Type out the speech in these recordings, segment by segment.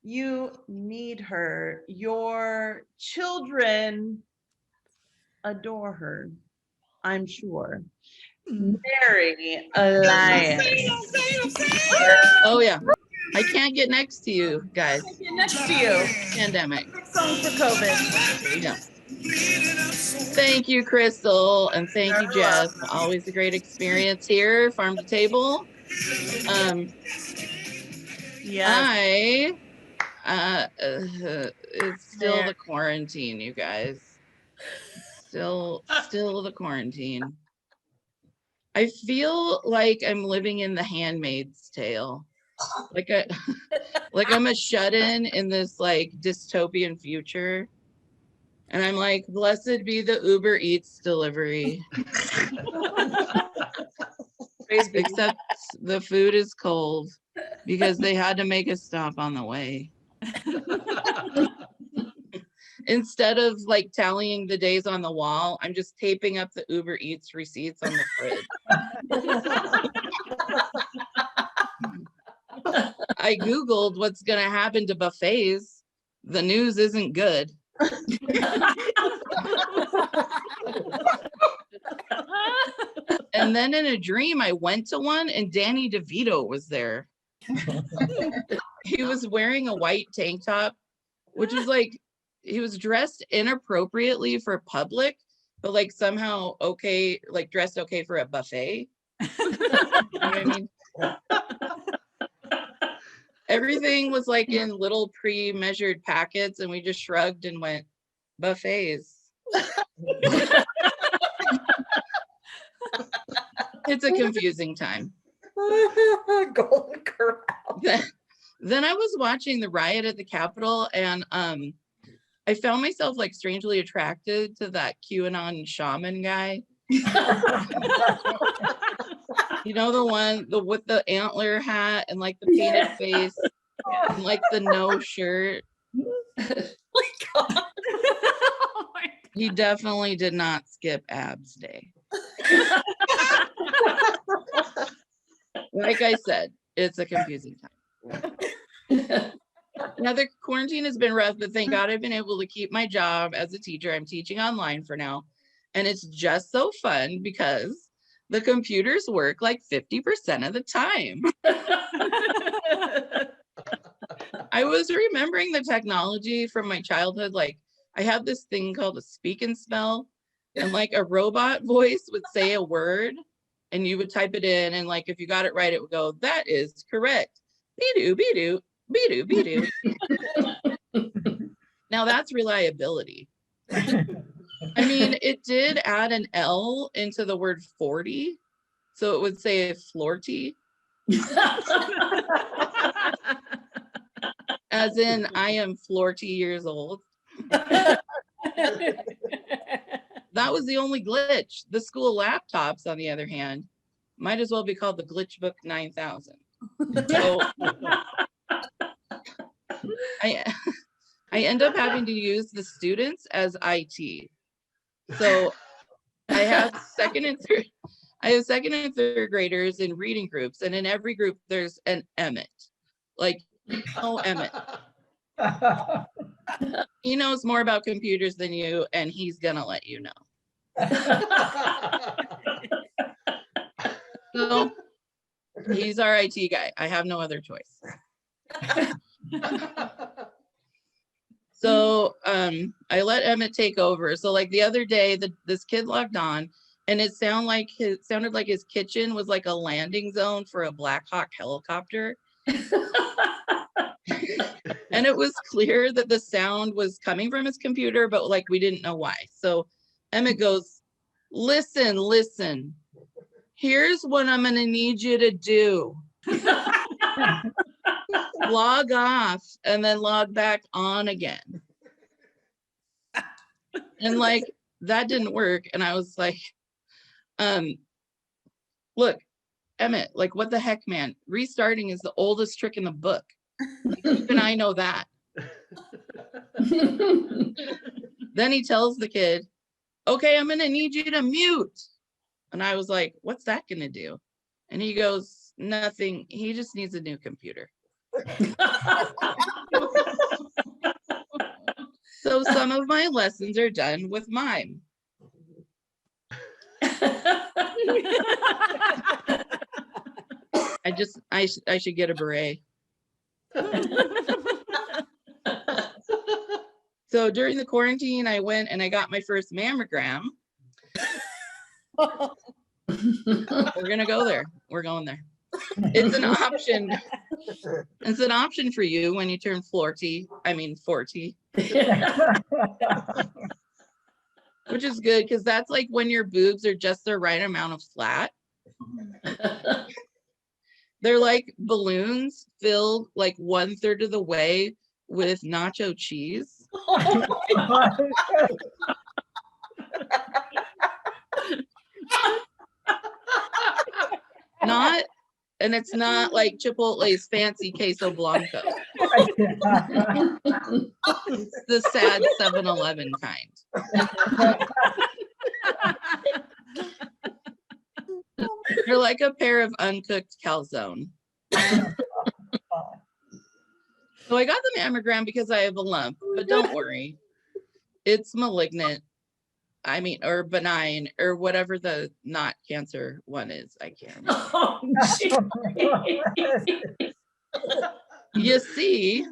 You need her. Your children adore her, I'm sure. Mary Elias. Oh yeah. I can't get next to you guys. Next to you. Pandemic. Song for COVID. Yeah. Thank you, Crystal, and thank you, Jeff. Always a great experience here, Farm to Table. Yeah. It's still the quarantine, you guys. Still the quarantine. I feel like I'm living in The Handmaid's Tale. Like I'm a shut-in in this like dystopian future. And I'm like, blessed be the Uber Eats delivery. Except the food is cold because they had to make a stop on the way. Instead of like tallying the days on the wall, I'm just taping up the Uber Eats receipts on the fridge. I Googled what's going to happen to buffets. The news isn't good. And then in a dream, I went to one and Danny DeVito was there. He was wearing a white tank top, which is like, he was dressed inappropriately for public, but like somehow okay, like dressed okay for a buffet. You know what I mean? Everything was like in little pre-measured packets and we just shrugged and went, buffets. It's a confusing time. Golden Corral. Then I was watching the riot at the Capitol and I found myself like strangely attracted to that QAnon shaman guy. You know, the one with the antler hat and like the painted face and like the no shirt. He definitely did not skip abs day. Like I said, it's a confusing time. Now the quarantine has been rough, but thank God I've been able to keep my job as a teacher. I'm teaching online for now. And it's just so fun because the computers work like 50% of the time. I was remembering the technology from my childhood. Like I had this thing called a speak and spell, and like a robot voice would say a word and you would type it in. And like, if you got it right, it would go, that is correct. Be-doo, be-doo, be-doo, be-doo. Now that's reliability. I mean, it did add an L into the word 40. So it would say florty. As in, I am 40 years old. That was the only glitch. The school laptops, on the other hand, might as well be called the Glitch Book 9000. So I end up having to use the students as IT. So I have second and third graders in reading groups, and in every group there's an Emmet. Like, Emmet. He knows more about computers than you, and he's gonna let you know. So he's our IT guy. I have no other choice. So I let Emmet take over. So like the other day, this kid logged on, and it sounded like his kitchen was like a landing zone for a Black Hawk helicopter. And it was clear that the sound was coming from his computer, but like we didn't know why. So Emmet goes, listen. Here's what I'm gonna need you to do. Log off and then log back on again. And like that didn't work. And I was like, look, Emmet, like what the heck, man? Restarting is the oldest trick in the book. Even I know that. Then he tells the kid, okay, I'm gonna need you to mute. And I was like, what's that gonna do? And he goes, nothing. He just needs a new computer. So some of my lessons are done with mime. I should get a beret. So during the quarantine, I went and I got my first mammogram. We're gonna go there. We're going there. It's an option. It's an option for you when you turn 40. Which is good because that's like when your boobs are just the right amount of flat. They're like balloons filled like 1/3 of the way with nacho cheese. And it's not like Chipotle's fancy queso blanco. It's the sad 7-Eleven kind. You're like a pair of uncooked calzone. So I got the mammogram because I have a lump, but don't worry. It's malignant. Or benign, or whatever the not cancer one is. I can't remember. Oh, You see,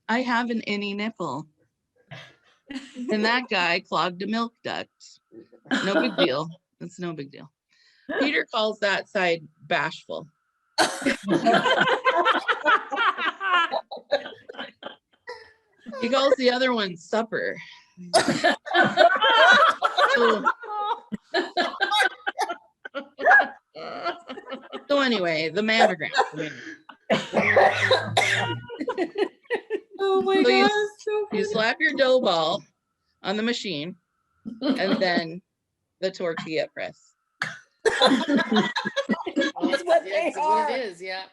I have an innie nipple. And that guy clogged a milk duct. No big deal. It's no big deal. Peter calls that side bashful. He calls the other one supper. So anyway, the mammogram. Oh my God. You slap your dough ball on the machine and then the tortilla press. That's what they are. It is, yeah.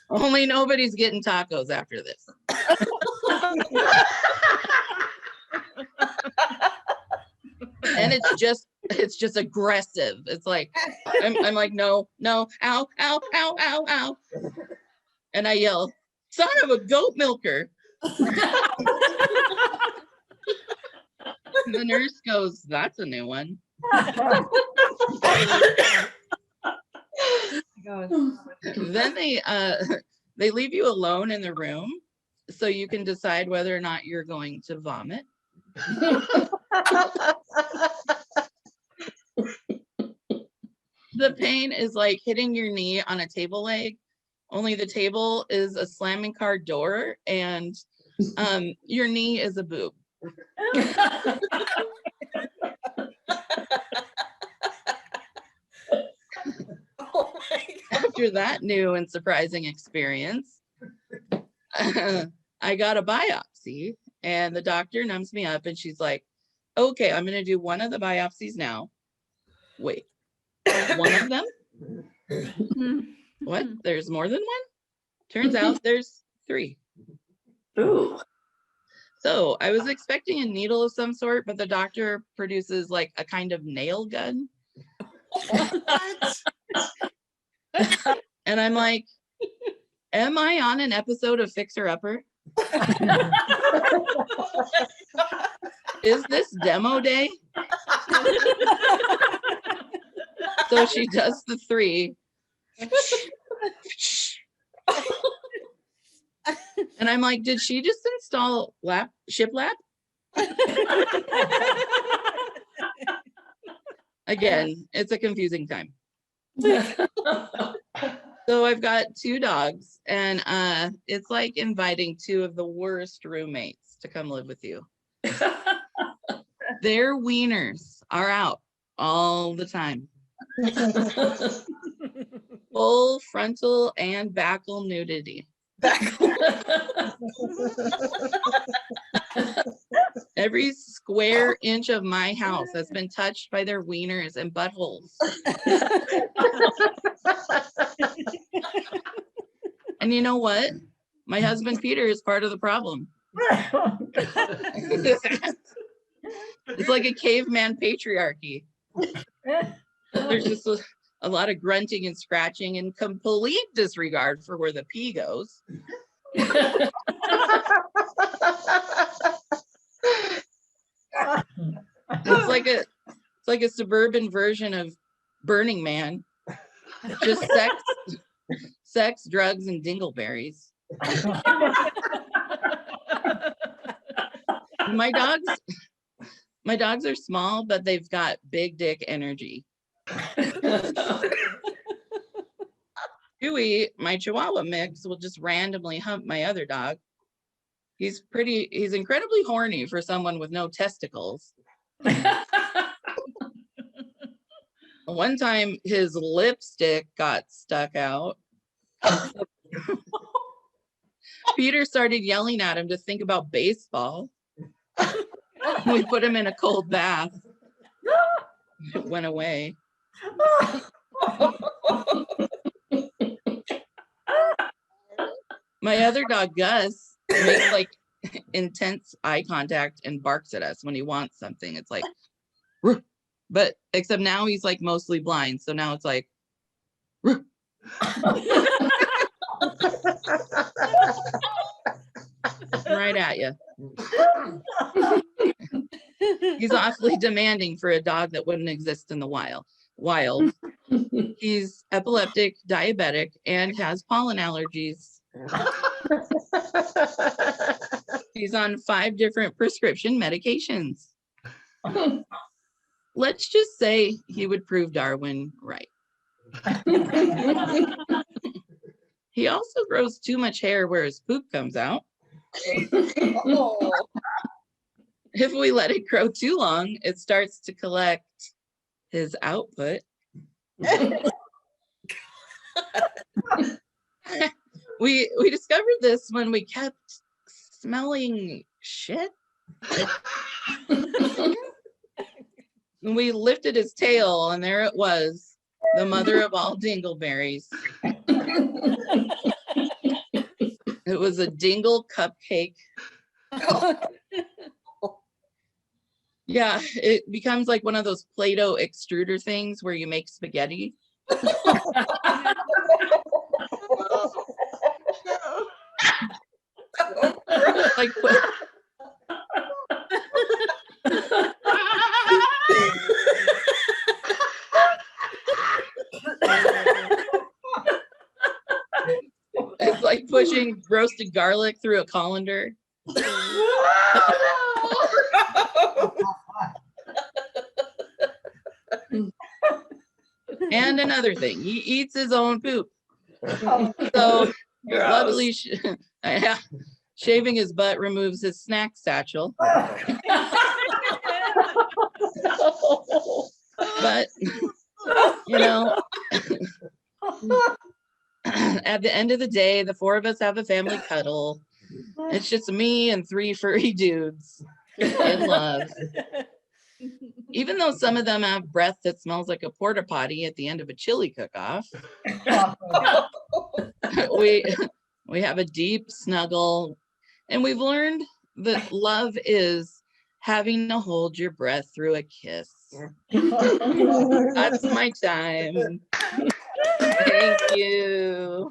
Only nobody's getting tacos after this. And it's just aggressive. It's like I'm like, no, ow, ow, ow, ow, ow. And I yell, son of a goat milker. And the nurse goes, that's a new one. Then they leave you alone in the room so you can decide whether or not you're going to vomit. The pain is like hitting your knee on a table leg, only the table is a slamming car door and your knee is a boob. Oh my God. After that new and surprising experience, I got a biopsy and the doctor numbs me up and she's like, okay, I'm going to do one of the biopsies now. Wait, one of them? What? There's more than one? Turns out there's 3. Ooh. So I was expecting a needle of some sort, but the doctor produces like a kind of nail gun. And I'm like, am I on an episode of Fixer Upper? Is this demo day? So she does the 3. And I'm like, did she just install shiplap? Again, it's a confusing time. So I've got 2 dogs and it's like inviting 2 of the worst roommates to come live with you. Their wieners are out all the time. Full frontal and backal nudity. Every square inch of my house has been touched by their wieners and buttholes. And you know what? My husband Peter is part of the problem. It's like a caveman patriarchy. There's just a lot of grunting and scratching and complete disregard for where the pee goes. like a suburban version of Burning Man. Just sex, drugs, and dingleberries. My dogs are small, but they've got big dick energy. Chewy, my Chihuahua mix, will just randomly hump my other dog. He's incredibly horny for someone with no testicles. One time his lipstick got stuck out. Peter started yelling at him to think about baseball. We put him in a cold bath. It went away. My other dog, Gus, makes like intense eye contact and barks at us when he wants something. It's like, "Ruh." But except now he's like mostly blind. So now it's like, "Ruh." Right at you. He's awfully demanding for a dog that wouldn't exist in the wild. He's epileptic, diabetic, and has pollen allergies. He's on 5 different prescription medications. Let's just say he would prove Darwin right. He also grows too much hair where his poop comes out. Oh. If we let it grow too long, it starts to collect his output. We discovered this when we kept smelling shit. And we lifted his tail, and there it was, the mother of all dingleberries. It was a dingle cupcake. Yeah, it becomes like one of those Play-Doh extruder things where you make spaghetti. Like it's like pushing roasted garlic through a colander. And another thing, he eats his own poop. So luckily, shaving his butt removes his snack satchel. But, you know, at the end of the day, the 4 of us have a family cuddle. It's just me and 3 furry dudes in love. Even though some of them have breath that smells like a porta potty at the end of a chili cook-off, we have a deep snuggle, and we've learned that love is having to hold your breath through a kiss. That's my time. Thank you.